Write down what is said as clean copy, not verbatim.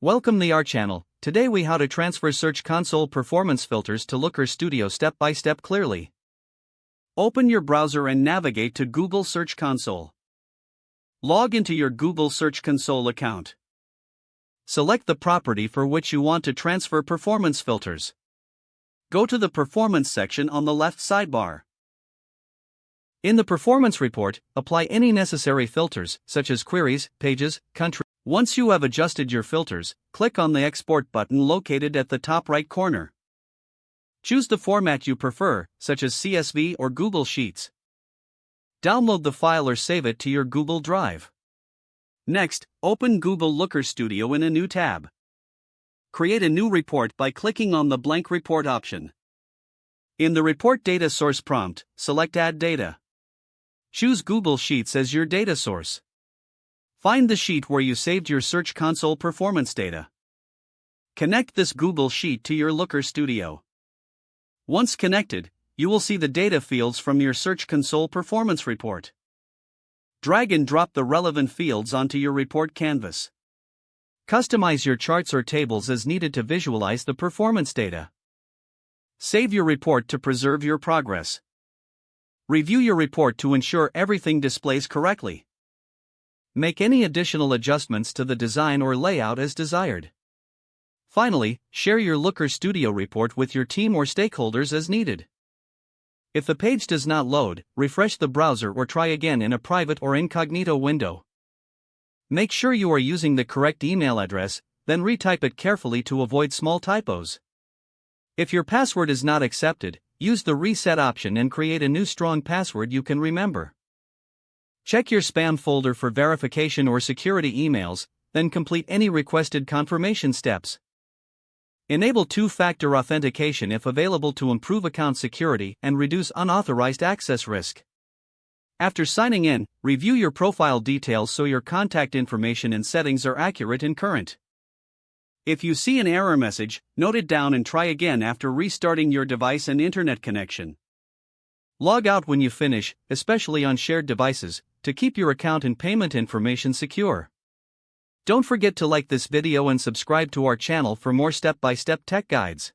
Welcome to our channel. Today we how to transfer Search Console performance filters to Looker Studio step by step clearly. Open your browser and navigate to Google Search Console. Log into your Google Search Console account. Select the property for which you want to transfer performance filters. Go to the Performance section on the left sidebar. In the Performance report, apply any necessary filters, such as queries, pages, country. Once you have adjusted your filters, click on the Export button located at the top right corner. Choose the format you prefer, such as CSV or Google Sheets. Download the file or save it to your Google Drive. Next, open Google Looker Studio in a new tab. Create a new report by clicking on the blank report option. In the Report Data Source prompt, select Add Data. Choose Google Sheets as your data source. Find the sheet where you saved your Search Console performance data. Connect this Google Sheet to your Looker Studio. Once connected, you will see the data fields from your Search Console performance report. Drag and drop the relevant fields onto your report canvas. Customize your charts or tables as needed to visualize the performance data. Save your report to preserve your progress. Review your report to ensure everything displays correctly. Make any additional adjustments to the design or layout as desired. Finally, share your Looker Studio report with your team or stakeholders as needed. If the page does not load, refresh the browser or try again in a private or incognito window. Make sure you are using the correct email address, then retype it carefully to avoid small typos. If your password is not accepted, use the reset option and create a new strong password you can remember. Check your spam folder for verification or security emails, then complete any requested confirmation steps. Enable two-factor authentication if available to improve account security and reduce unauthorized access risk. After signing in, review your profile details so your contact information and settings are accurate and current. If you see an error message, note it down and try again after restarting your device and internet connection. Log out when you finish, especially on shared devices, to keep your account and payment information secure. Don't forget to like this video and subscribe to our channel for more step-by-step tech guides.